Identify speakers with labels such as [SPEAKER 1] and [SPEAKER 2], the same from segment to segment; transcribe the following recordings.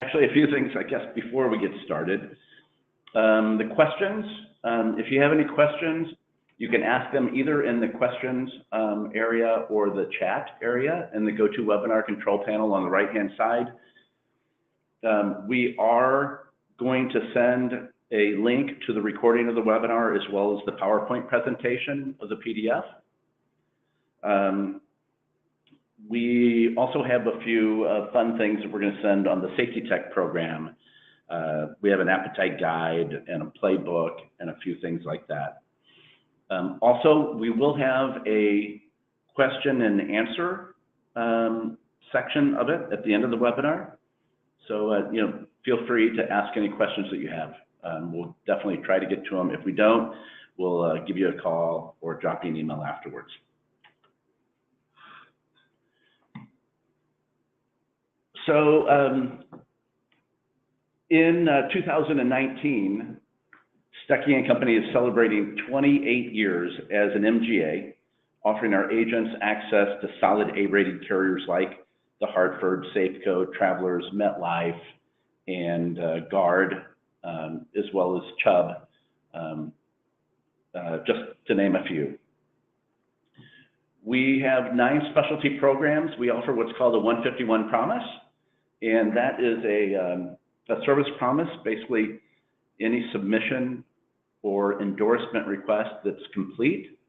[SPEAKER 1] Actually, a few things, I guess, before we get started. The questions, if you have any questions, you can ask them either in the questions area or the chat area in the GoToWebinar control panel on the right-hand side. We are going to send a link to the recording of the webinar as well as the PowerPoint presentation of the PDF. We also have a few fun things that we're going to send on the SafetyTek program. We have an appetite guide and a playbook and a few things like that. Also, we will have a question and answer section of it at the end of the webinar. So, feel free to ask any questions that you have. We'll definitely try to get to them. If we don't, we'll give you a call or drop you an email afterwards. So in 2019, Stuckey & Company is celebrating 28 years as an MGA, offering our agents access to solid A-rated carriers like the Hartford, Safeco, Travelers, MetLife, and Guard, as well as Chubb, just to name a few. We have 9 specialty programs. We offer what's called a 151 promise, and that is a service promise. Basically, any submission or endorsement request that's complete.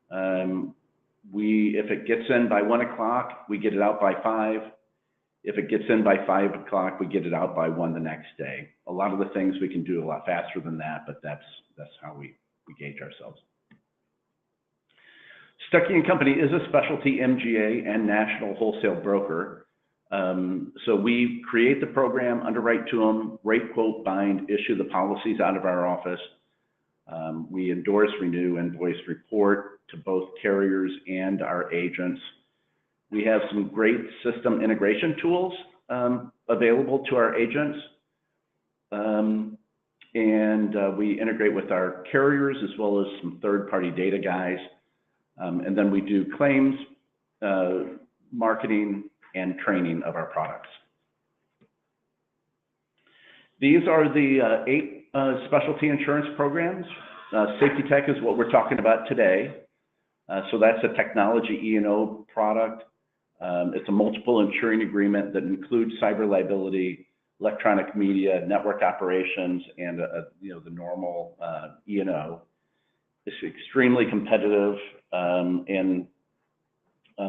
[SPEAKER 1] If it gets in by 1 o'clock, we get it out by 5. If it gets in by 5 o'clock, we get it out by 1 the next day. A lot of the things we can do a lot faster than that, but that's how we gauge ourselves. Stuckey & Company is a specialty MGA and national wholesale broker. So we create the program, underwrite to them, rate, quote, bind, issue the policies out of our office. We endorse, renew, invoice, report to both carriers and our agents. We have some great system integration tools available to our agents. We integrate with our carriers as well as some third-party data guys. And then we do claims, marketing, and training of our products. These are the 8 specialty insurance programs. SafetyTek is what we're talking about today. So that's a technology E&O product. It's a multiple insuring agreement that includes cyber liability, electronic media, network operations, and the normal E&O. It's extremely competitive and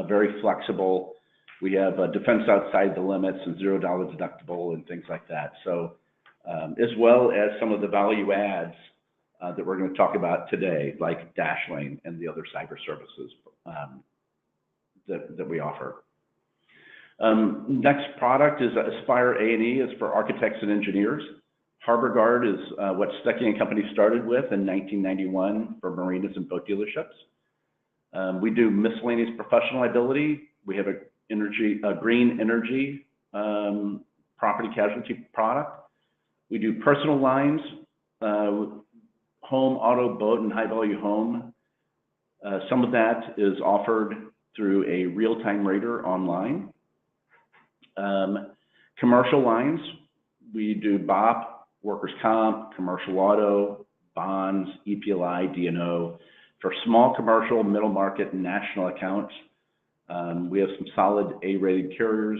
[SPEAKER 1] very flexible. We have defense outside the limits and $0 deductible and things like that. So, as well as some of the value adds that we're going to talk about today, like Dashlane and the other cyber services that we offer. Next product is Aspire A&E, is for architects and engineers. Harbor Guard is what Stuckey & Company started with in 1991 for marinas and boat dealerships. We do miscellaneous professional liability. We have a green energy property casualty product. We do personal lines, home, auto, boat, and high value home. Some of that is offered through a real-time rater online. Commercial lines, we do BOP, workers' comp, commercial auto, bonds, EPLI, D&O. For small commercial, middle market, and national accounts, we have some solid A-rated carriers.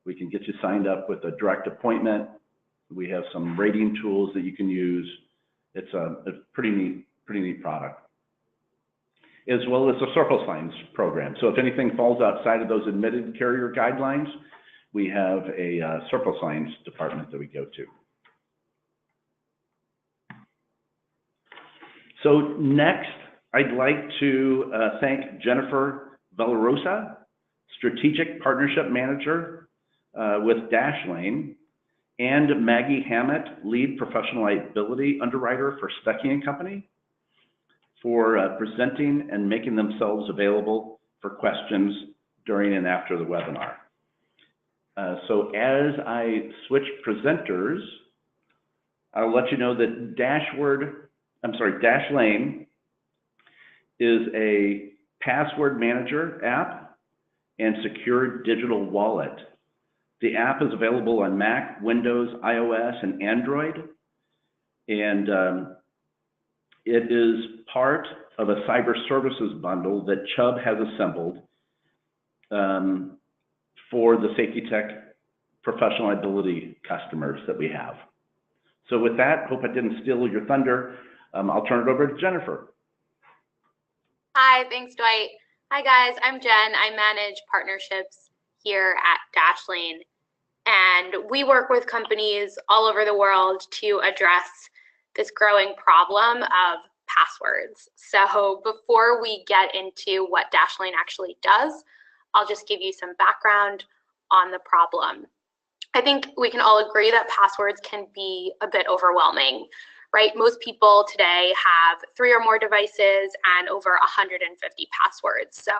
[SPEAKER 1] We can get you signed up with a direct appointment. We have some rating tools that you can use. It's a pretty neat product. As well as the surplus lines program. So if anything falls outside of those admitted carrier guidelines, we have a surplus lines department that we go to. So next, I'd like to thank Jennifer Villarosa, Strategic Partnership Manager with Dashlane, and Maggie Hammett, Lead Professional Liability Underwriter for Stuckey & Company, for presenting and making themselves available for questions during and after the webinar. So as I switch presenters, I'll let you know that Dashlane is a password manager app and secure digital wallet The app is available on Mac, Windows, iOS, and Android. And it is part of a cyber services bundle that Chubb has assembled for the SafetyTek professional liability customers that we have. So with that, hope I didn't steal your thunder. I'll turn it over to Jennifer.
[SPEAKER 2] Hi, thanks, Dwight. Hi, guys. I'm Jen. I manage partnerships here at Dashlane, and we work with companies all over the world to address this growing problem of passwords. So before we get into what Dashlane actually does, I'll just give you some background on the problem. I think we can all agree that passwords can be a bit overwhelming, right? Most people today have 3 or more devices and over 150 passwords. So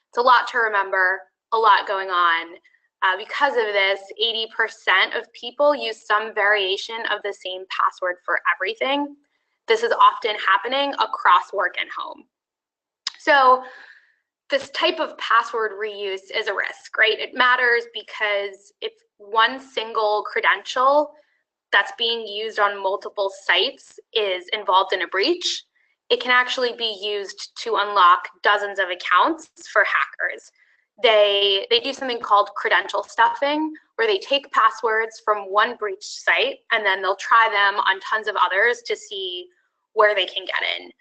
[SPEAKER 2] it's a lot to remember, a lot going on. Because of this, 80% of people use some variation of the same password for everything. This is often happening across work and home. So this type of password reuse is a risk, right? It matters because if one single credential that's being used on multiple sites is involved in a breach, it can actually be used to unlock dozens of accounts for hackers. They do something called credential stuffing, where they take passwords from one breached site and then they'll try them on tons of others to see where they can get in.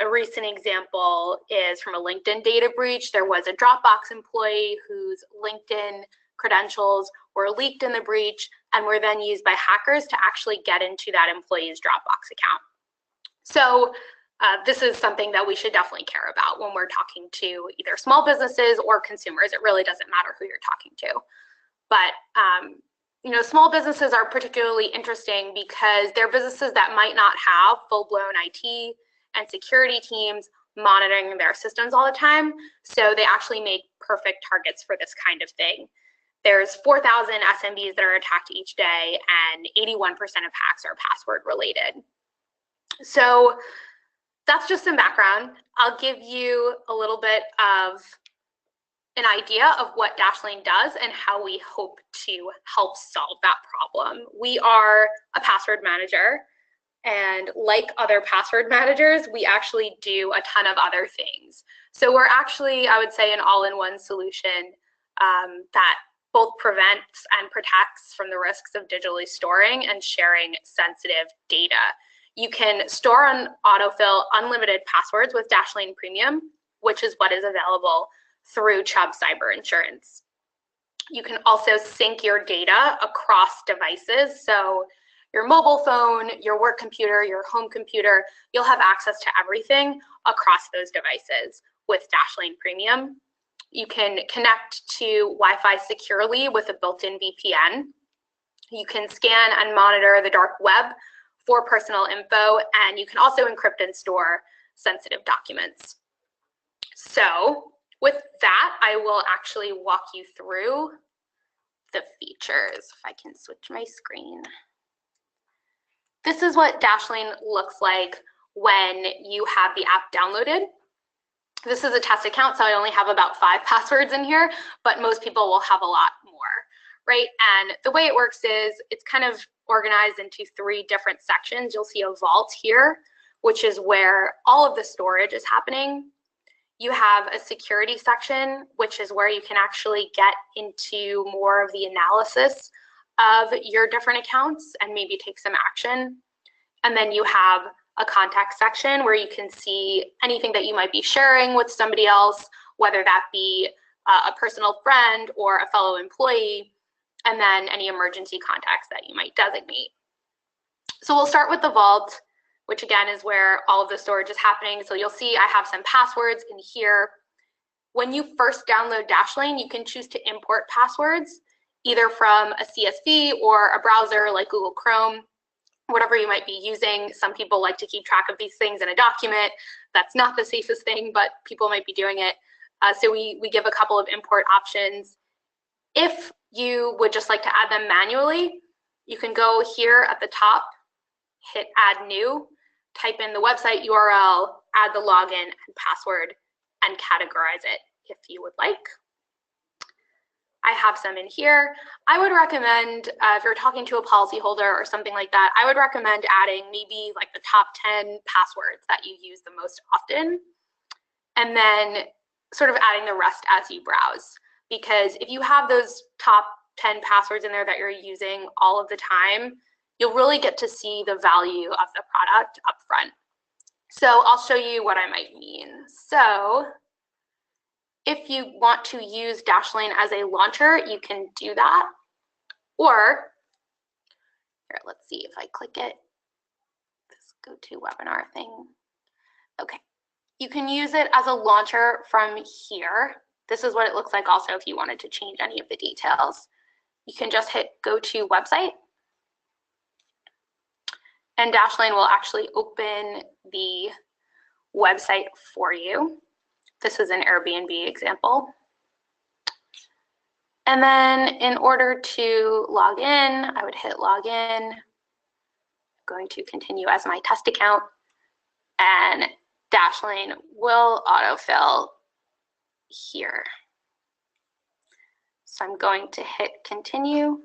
[SPEAKER 2] A recent example is from a LinkedIn data breach. There was a Dropbox employee whose LinkedIn credentials were leaked in the breach and were then used by hackers to actually get into that employee's Dropbox account. So this is something that we should definitely care about when we're talking to either small businesses or consumers. It really doesn't matter who you're talking to. But you know, small businesses are particularly interesting because they're businesses that might not have full-blown IT and security teams monitoring their systems all the time. So they actually make perfect targets for this kind of thing. There's 4,000 SMBs that are attacked each day, and 81% of hacks are password related. So that's just some background. I'll give you a little bit of an idea of what Dashlane does and how we hope to help solve that problem. We are a password manager, and like other password managers, we actually do a ton of other things. So we're actually, I would say, an all-in-one solution that both prevents and protects from the risks of digitally storing and sharing sensitive data. You can store on autofill unlimited passwords with Dashlane Premium, which is what is available through Chubb Cyber Insurance. You can also sync your data across devices. So your mobile phone, your work computer, your home computer, you'll have access to everything across those devices with Dashlane Premium. You can connect to Wi-Fi securely with a built-in VPN. You can scan and monitor the dark web for personal info, and you can also encrypt and store sensitive documents. So with that, I will actually walk you through the features. If I can switch my screen. This is what Dashlane looks like when you have the app downloaded. This is a test account, so I only have about 5 passwords in here, but most people will have a lot more, right? And the way it works is it's kind of organized into 3 different sections. You'll see a vault here, which is where all of the storage is happening. You have a security section, which is where you can actually get into more of the analysis of your different accounts and maybe take some action. And then you have a contact section where you can see anything that you might be sharing with somebody else, whether that be a personal friend or a fellow employee, and then any emergency contacts that you might designate. So we'll start with the vault, which again is where all of the storage is happening. So you'll see I have some passwords in here. When you first download Dashlane, you can choose to import passwords, either from a CSV or a browser like Google Chrome, whatever you might be using. Some people like to keep track of these things in a document. That's not the safest thing, but people might be doing it. So we give a couple of import options. If you would just like to add them manually, you can go here at the top, hit add new, type in the website URL, add the login and password, and categorize it if you would like. I have some in here. I would recommend, if you're talking to a policyholder or something like that, I would recommend adding maybe like the top 10 passwords that you use the most often, and then sort of adding the rest as you browse. Because if you have those top 10 passwords in there that you're using all of the time, you'll really get to see the value of the product up front. So I'll show you what I might mean. So if you want to use Dashlane as a launcher, you can do that. Or, here, let's see if I click it, this GoToWebinar thing. Okay, you can use it as a launcher from here. This is what it looks like also if you wanted to change any of the details. You can just hit Go to Website, and Dashlane will actually open the website for you. This is an Airbnb example. And then in order to log in, I would hit Login. I'm going to continue as my test account, and Dashlane will autofill here. So I'm going to hit Continue,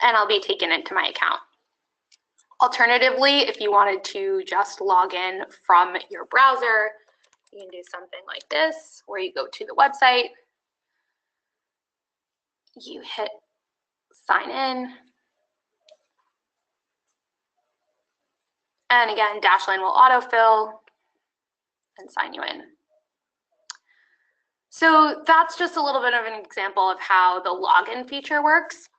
[SPEAKER 2] and I'll be taken into my account. Alternatively, if you wanted to just log in from your browser, you can do something like this, where you go to the website, you hit Sign In, and again, Dashlane will autofill and sign you in. So that's just a little bit of an example of how the login feature works.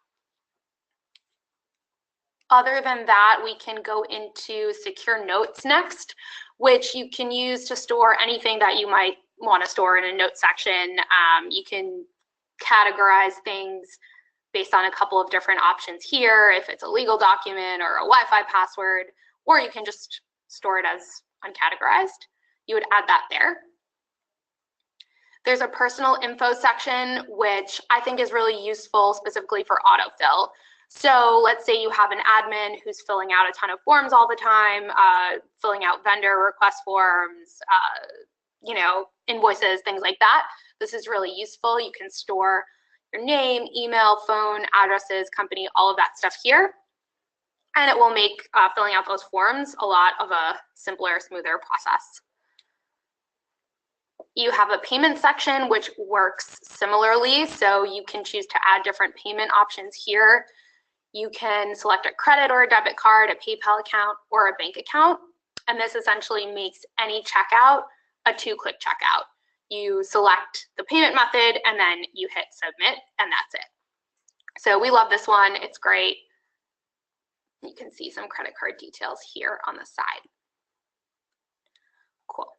[SPEAKER 2] Other than that, we can go into Secure Notes next, which you can use to store anything that you might want to store in a note section. You can categorize things based on a couple of different options here, if it's a legal document or a Wi-Fi password, or you can just store it as uncategorized. You would add that there. There's a personal info section, which I think is really useful specifically for autofill. So let's say you have an admin who's filling out a ton of forms all the time, filling out vendor request forms, you know, invoices, things like that. This is really useful. You can store your name, email, phone, addresses, company, all of that stuff here. And it will make filling out those forms a lot of a simpler, smoother process. You have a payment section, which works similarly. So you can choose to add different payment options here. You can select a credit or a debit card, a PayPal account, or a bank account. And this essentially makes any checkout a two-click checkout. You select the payment method and then you hit submit, and that's it. So we love this one. It's great. You can see some credit card details here on the side. Cool.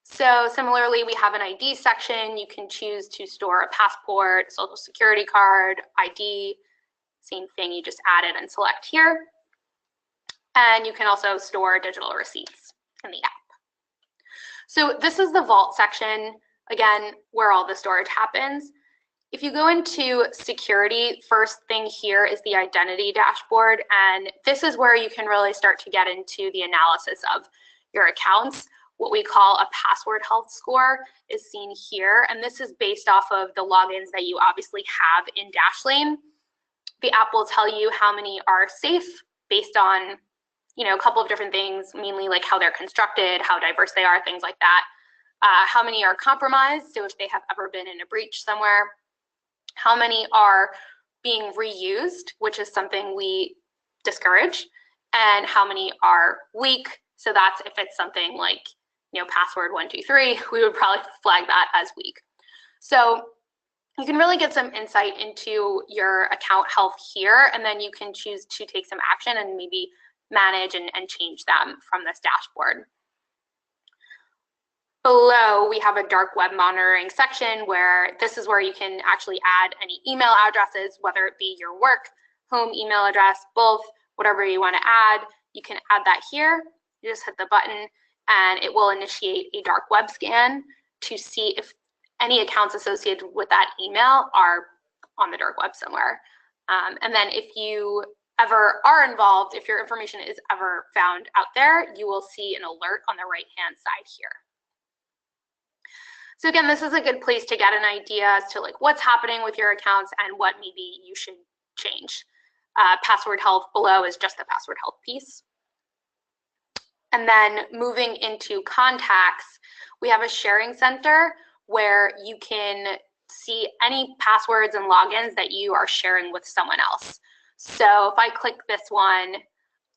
[SPEAKER 2] So similarly, we have an ID section. You can choose to store a passport, social security card, ID, same thing, you just add it and select here. And you can also store digital receipts in the app. So this is the vault section, again, where all the storage happens. If you go into security, first thing here is the identity dashboard, and this is where you can really start to get into the analysis of your accounts. What we call a password health score is seen here, and this is based off of the logins that you obviously have in Dashlane. The app will tell you how many are safe based on, you know, a couple of different things, mainly like how they're constructed, how diverse they are, things like that. How many are compromised, so if they have ever been in a breach somewhere. How many are being reused, which is something we discourage, and how many are weak. So that's if it's something like, you know, password 123, we would probably flag that as weak. So you can really get some insight into your account health here, and then you can choose to take some action and maybe manage and change them from this dashboard. Below, we have a dark web monitoring section where this is where you can actually add any email addresses, whether it be your work, home email address, both, whatever you want to add. You can add that here. You just hit the button and it will initiate a dark web scan to see if any accounts associated with that email are on the dark web somewhere. And then if you ever are involved, if your information is ever found out there, you will see an alert on the right-hand side here. So again, this is a good place to get an idea as to like what's happening with your accounts and what maybe you should change. Password health below is just the password health piece. And then moving into contacts, we have a sharing center where you can see any passwords and logins that you are sharing with someone else. So if I click this one,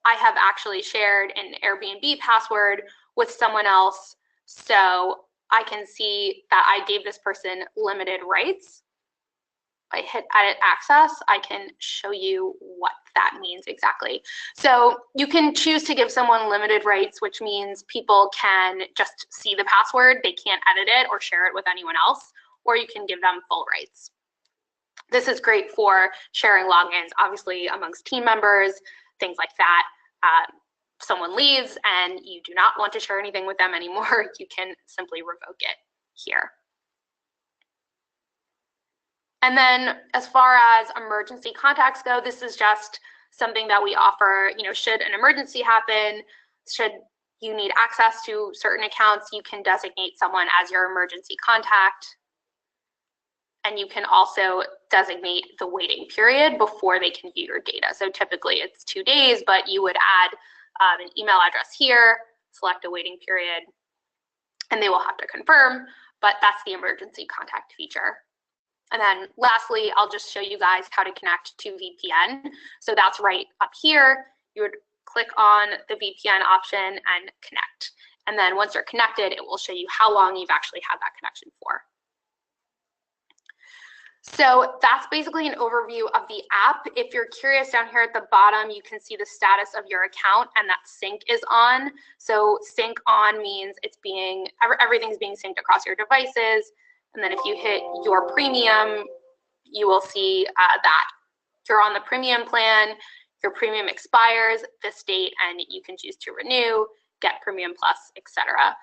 [SPEAKER 2] I have actually shared an Airbnb password with someone else. So I can see that I gave this person limited rights. If I hit edit access, I can show you what that means exactly. So you can choose to give someone limited rights, which means people can just see the password. They can't edit it or share it with anyone else, or you can give them full rights. This is great for sharing logins, obviously amongst team members, things like that. Someone leaves and you do not want to share anything with them anymore, you can simply revoke it here. And then as far as emergency contacts go, this is just something that we offer, should an emergency happen, should you need access to certain accounts, you can designate someone as your emergency contact. And you can also designate the waiting period before they can view your data. So typically it's 2 days, but you would add an email address here, select a waiting period, and they will have to confirm, but that's the emergency contact feature. And then lastly, I'll just show you guys how to connect to VPN. So that's right up here. You would click on the VPN option and connect. And then once you're connected, it will show you how long you've actually had that connection for. So that's basically an overview of the app. If you're curious, down here at the bottom, you can see the status of your account and that sync is on. So sync on means everything's being synced across your devices. And then if you hit your premium, you will see that you're on the premium plan, your premium expires this date, and you can choose to renew, get premium plus, etc.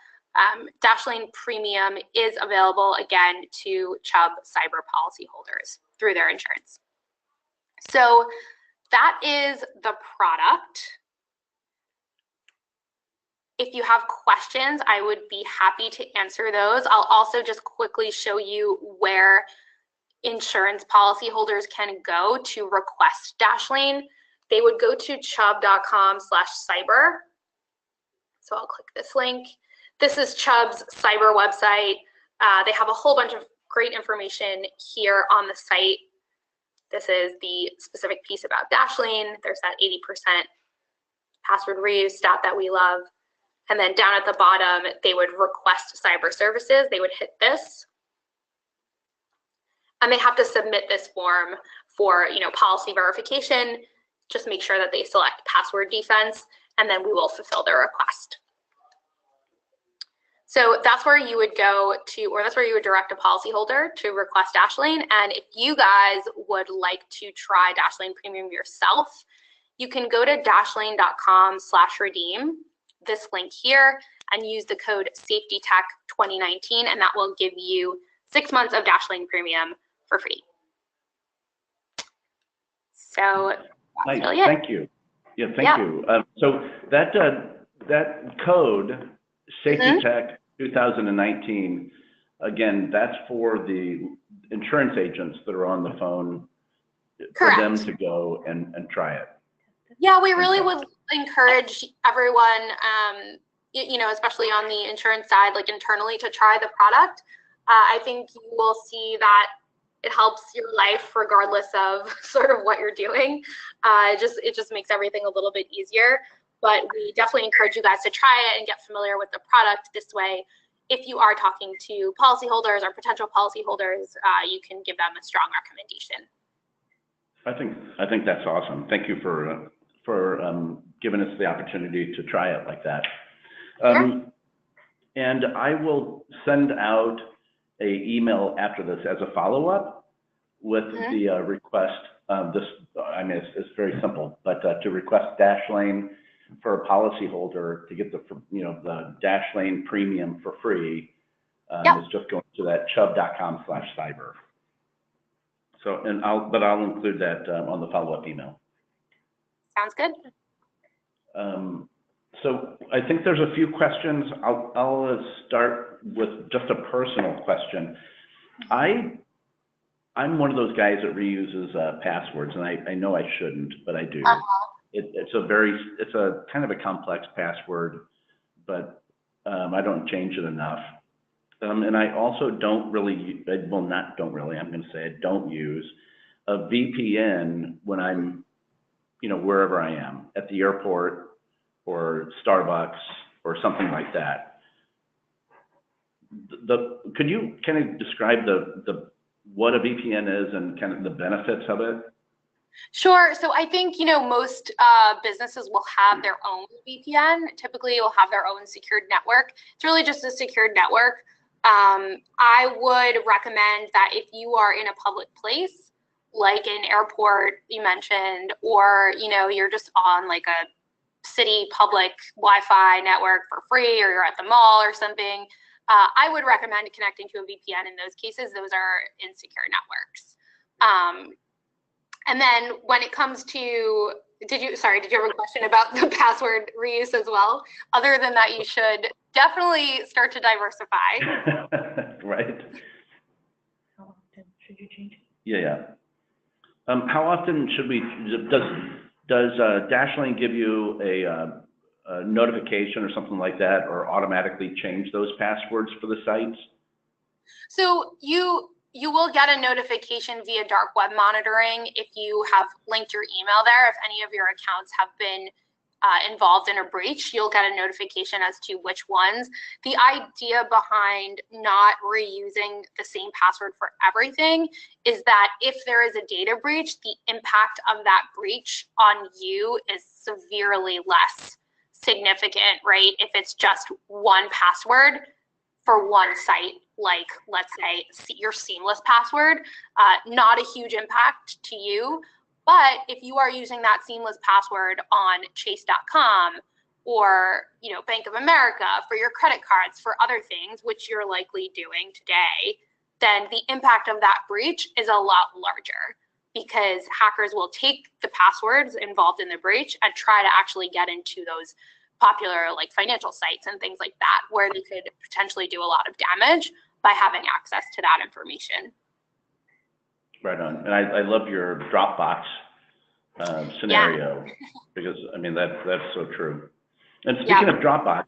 [SPEAKER 2] Dashlane Premium is available again to Chubb cyber policy holders through their insurance. So that is the product. If you have questions, I would be happy to answer those. I'll also just quickly show you where insurance policyholders can go to request Dashlane. They would go to chubb.com/cyber. So I'll click this link. This is Chubb's cyber website. They have a whole bunch of great information here on the site. This is the specific piece about Dashlane. There's that 80% password reuse stat that we love. And then down at the bottom, they would request cyber services. They would hit this. And they have to submit this form for policy verification. Just make sure that they select password defense, and then we will fulfill their request. So that's where you would go to, or that's where you would direct a policyholder to request Dashlane. And if you guys would like to try Dashlane Premium yourself, you can go to dashlane.com/redeem, this link here, and use the code SafetyTek2019, and that will give you 6 months of Dashlane Premium for free. So that's really it.
[SPEAKER 1] Thank you. Yeah, thank you. So that code, SafetyTek 2019, again, that's for the insurance agents that are on the phone.
[SPEAKER 2] Correct.
[SPEAKER 1] For them to go and try it.
[SPEAKER 2] Yeah, we really would encourage everyone, especially on the insurance side, like internally, to try the product. I think you will see that it helps your life regardless of sort of what you're doing. It just makes everything a little bit easier. But we definitely encourage you guys to try it and get familiar with the product. This way, if you are talking to policyholders or potential policyholders, you can give them a strong recommendation.
[SPEAKER 1] I think that's awesome. Thank you for giving us the opportunity to try it like that.
[SPEAKER 2] Sure.
[SPEAKER 1] And I will send out an email after this as a follow-up with the request. It's very simple, but to request Dashlane for a policyholder to get the Dashlane Premium for free is just going to that chubb.com/cyber. So, but I'll include that on the follow-up email.
[SPEAKER 2] Sounds good.
[SPEAKER 1] So I think there's a few questions. I'll start with just a personal question. I'm one of those guys that reuses passwords, and I know I shouldn't, but I do. It's a kind of a complex password, but I don't change it enough. And I also don't really, well, not don't really, I'm going to say I don't use a VPN when I'm, wherever I am, at the airport or Starbucks or something like that. Could you kind of describe what a VPN is and kind of the benefits of it?
[SPEAKER 2] Sure. So I think, most businesses will have their own VPN. Typically, you'll have their own secured network. It's really just a secured network. I would recommend that if you are in a public place, like an airport you mentioned, or, you're just on like a city public Wi-Fi network for free, or you're at the mall or something, I would recommend connecting to a VPN in those cases. Those are insecure networks. And then when it comes to, did you have a question about the password reuse as well? Other than that, you should definitely start to diversify.
[SPEAKER 1] Right.
[SPEAKER 3] How often should you change it?
[SPEAKER 1] Yeah. How often should we, does Dashlane give you a notification or something like that, or automatically change those passwords for the sites?
[SPEAKER 2] So you will get a notification via dark web monitoring if you have linked your email there. If any of your accounts have been involved in a breach, you'll get a notification as to which ones. The idea behind not reusing the same password for everything is that if there is a data breach, the impact of that breach on you is severely less significant, right? If it's just one password for one site, like let's say your seamless password, not a huge impact to you. But if you are using that seamless password on chase.com or Bank of America for your credit cards, for other things, which you're likely doing today, then the impact of that breach is a lot larger, because hackers will take the passwords involved in the breach and try to actually get into those popular like financial sites and things like that, where they could potentially do a lot of damage by having access to that information.
[SPEAKER 1] Right on. And I love your Dropbox scenario, because I mean that's so true. And speaking of Dropbox,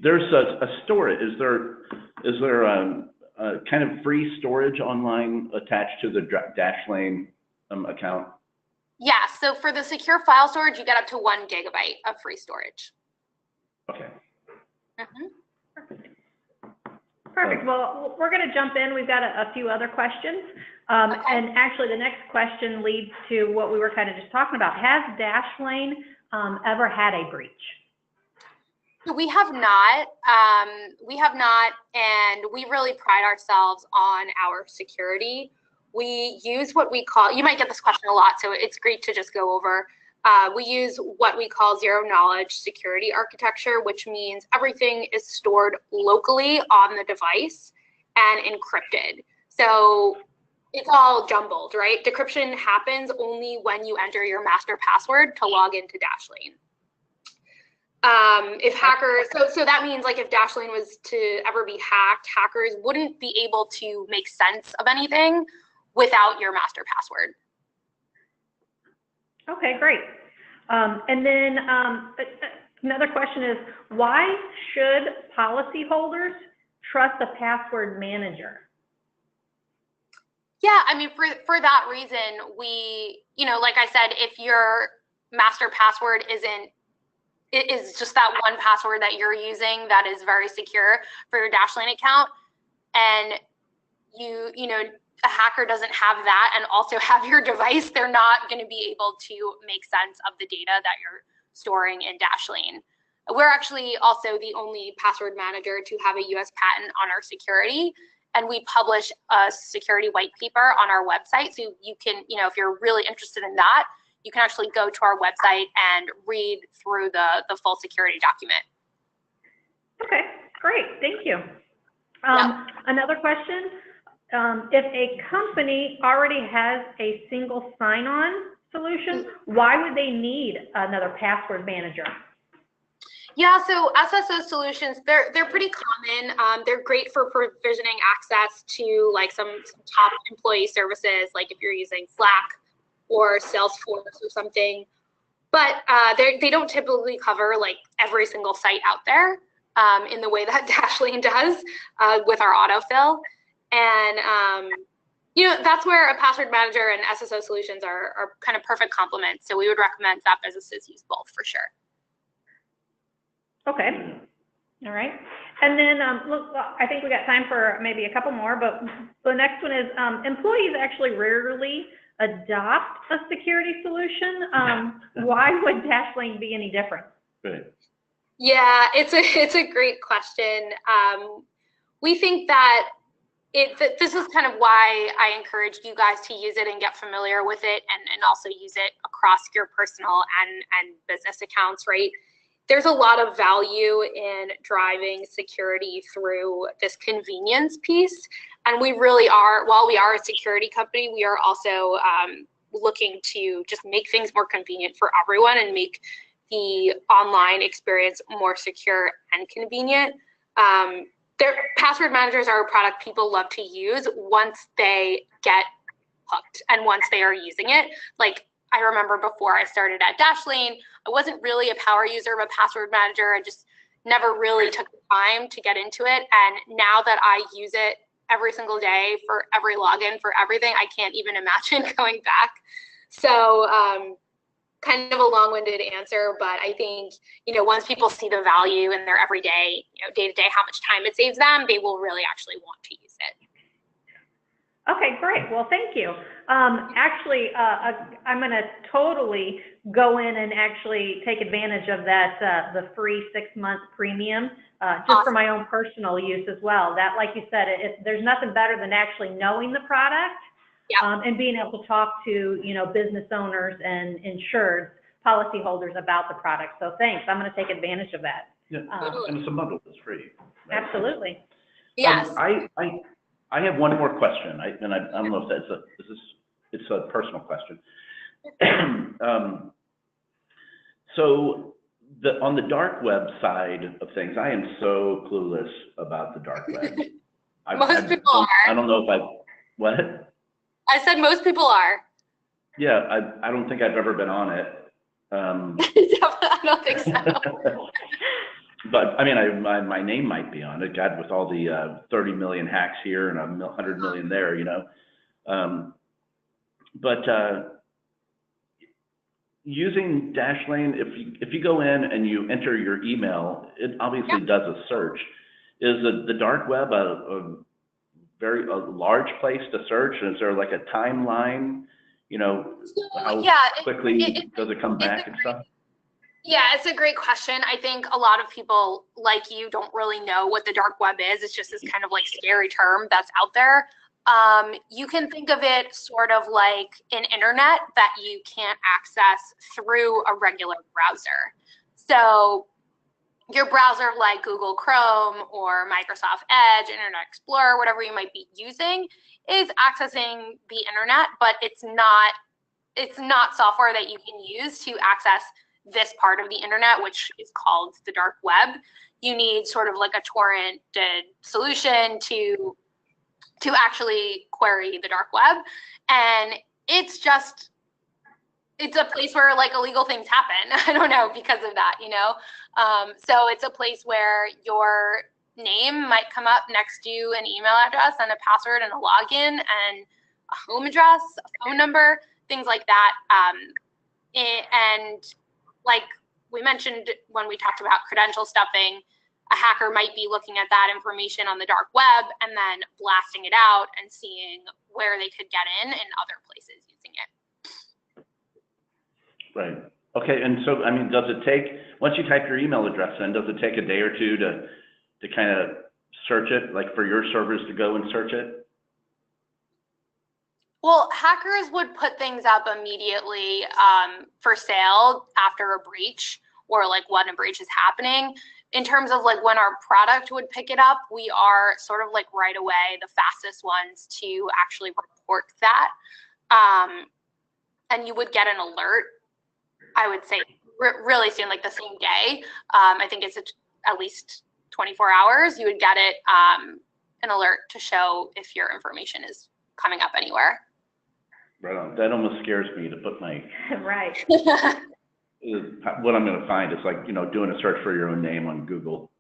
[SPEAKER 1] there's a storage. Is there kind of free storage online attached to the Dashlane account?
[SPEAKER 2] Yeah. So for the secure file storage, you get up to 1 gigabyte of free storage.
[SPEAKER 1] Okay.
[SPEAKER 3] Perfect. Well, we're going to jump in. We've got a few other questions. And actually, the next question leads to what we were kind of just talking about. Has Dashlane ever had a breach?
[SPEAKER 2] We have not. And we really pride ourselves on our security. We use what we call, you might get this question a lot, so it's great to just go over. We use what we call zero knowledge security architecture, which means everything is stored locally on the device and encrypted. So it's all jumbled, right? Decryption happens only when you enter your master password to log into Dashlane. If hackers, so that means like if Dashlane was to ever be hacked, hackers wouldn't be able to make sense of anything without your master password.
[SPEAKER 3] Okay, great. And then another question is, why should policyholders trust a password manager?
[SPEAKER 2] Yeah, I mean, for that reason, we, like I said, if your master password is just that one password that you're using that is very secure for your Dashlane account, and a hacker doesn't have that and also have your device, they're not going to be able to make sense of the data that you're storing in Dashlane. We're actually also the only password manager to have a US patent on our security, and we publish a security white paper on our website. So you can, if you're really interested in that, you can actually go to our website and read through the full security document.
[SPEAKER 3] Okay, great, thank you. Another question. If a company already has a single sign-on solution, why would they need another password manager?
[SPEAKER 2] Yeah, so SSO solutions, they're pretty common. They're great for provisioning access to like some top employee services, like if you're using Slack or Salesforce or something. But they don't typically cover like every single site out there in the way that Dashlane does with our autofill. And that's where a password manager and SSO solutions are kind of perfect complements. So we would recommend that businesses use both for sure.
[SPEAKER 3] Okay. All right. And then, look, I think we got time for maybe a couple more, but the next one is employees actually rarely adopt a security solution. Why would Dashlane be any different?
[SPEAKER 1] Right.
[SPEAKER 2] Yeah, it's a great question. We think that this is kind of why I encourage you guys to use it and get familiar with it, and also use it across your personal and business accounts, right? There's a lot of value in driving security through this convenience piece. And we really are, while we are a security company, we are also looking to just make things more convenient for everyone and make the online experience more secure and convenient. Password managers are a product people love to use once they get hooked and once they are using it. Like, I remember before I started at Dashlane, I wasn't really a power user of a password manager. I just never really took the time to get into it. And now that I use it every single day for every login, for everything, I can't even imagine going back. So kind of a long-winded answer, but I think, once people see the value in their everyday, day-to-day, how much time it saves them, they will really actually want to use it.
[SPEAKER 3] Okay, great. Well, thank you. Actually, I'm going to totally go in and actually take advantage of that, the free 6-month premium, just
[SPEAKER 2] Awesome.
[SPEAKER 3] For my own personal use as well. That, like you said, there's nothing better than actually knowing the product.
[SPEAKER 2] Yep.
[SPEAKER 3] And being able to talk to, business owners and insured policyholders about the product. So thanks. I'm going to take advantage of that.
[SPEAKER 1] Yeah, and it's a bundle that's free. Right?
[SPEAKER 3] Absolutely.
[SPEAKER 2] Yes.
[SPEAKER 1] I have one more question, I don't know if it's a personal question. So on the dark web side of things, I am so clueless about the dark web.
[SPEAKER 2] Most people are.
[SPEAKER 1] I don't know if what?
[SPEAKER 2] I said most people are.
[SPEAKER 1] Yeah, I don't think I've ever been on it.
[SPEAKER 2] I don't think so.
[SPEAKER 1] But I mean, my name might be on it. God, with all the 30 million hacks here and 100 million there, But using Dashlane, if you go in and you enter your email, it obviously does a search. Is the dark web a very large place to search? Is there like a timeline? How quickly does it come back and stuff?
[SPEAKER 2] Yeah, it's a great question. I think a lot of people like you don't really know what the dark web is. It's just this kind of like scary term that's out there. You can think of it sort of like an internet that you can't access through a regular browser. So your browser like Google Chrome or Microsoft Edge, Internet Explorer, whatever you might be using, is accessing the internet, but it's not software that you can use to access this part of the internet, which is called the dark web. You need sort of like a torrented solution to actually query the dark web. And it's a place where like illegal things happen. I don't know, because of that, So it's a place where your name might come up next to an email address and a password and a login and a home address, a phone number, things like that. And like we mentioned when we talked about credential stuffing, a hacker might be looking at that information on the dark web and then blasting it out and seeing where they could get in other places using it.
[SPEAKER 1] Right. Okay. And so, I mean, does it take, once you type your email address in, does it take a day or two to kind of search it, like for your servers to go and search it?
[SPEAKER 2] Well, hackers would put things up immediately for sale after a breach or like when a breach is happening. In terms of like when our product would pick it up, we are sort of like right away the fastest ones to actually report that. And you would get an alert, I would say really soon, like the same day. I think it's at least 24 hours. You would get it an alert to show if your information is coming up anywhere.
[SPEAKER 1] Right on. That almost scares me to put my
[SPEAKER 3] Right.
[SPEAKER 1] what I'm going to find is like, doing a search for your own name on Google.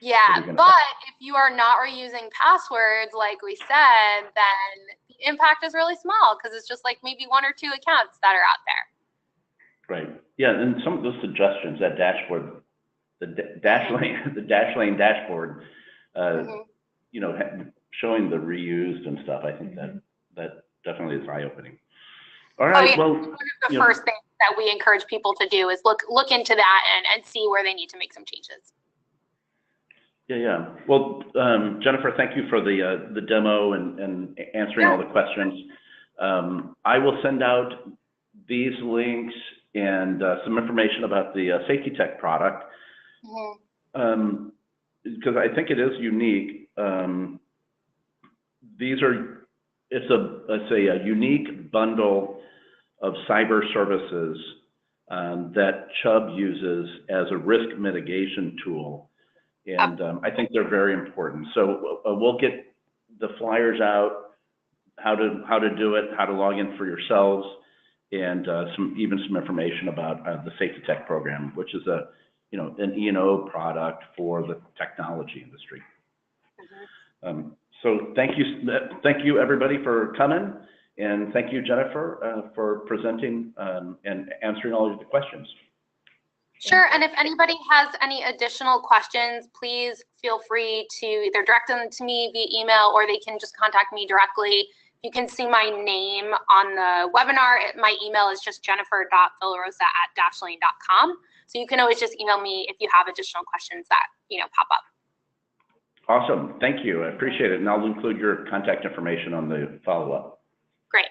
[SPEAKER 2] Yeah, but if you are not reusing passwords, like we said, then the impact is really small because it's just like maybe 1 or 2 accounts that are out there.
[SPEAKER 1] Right. Yeah, and some of those suggestions, that dashboard, the Dashlane dashboard, showing the reused and stuff, I think that definitely is eye-opening. All right. Well,
[SPEAKER 2] one of the first things that we encourage people to do is look into that and see where they need to make some changes.
[SPEAKER 1] Yeah. Well, Jennifer, thank you for the demo and answering all the questions. I will send out these links and some information about the SafetyTek product because I think it is unique. It's a unique bundle of cyber services that Chubb uses as a risk mitigation tool. And I think they're very important. So we'll get the flyers out, how to do it, how to log in for yourselves, and some information about the SafetyTek program, which is an E&O product for the technology industry. So thank you everybody for coming, and thank you, Jennifer, for presenting and answering all of the questions.
[SPEAKER 2] Sure, and if anybody has any additional questions, please feel free to either direct them to me via email or they can just contact me directly. You can see my name on the webinar. My email is just jennifer.villarosa@dashlane.com. So you can always just email me if you have additional questions that pop up.
[SPEAKER 1] Awesome, thank you, I appreciate it, and I'll include your contact information on the follow-up.
[SPEAKER 2] Great.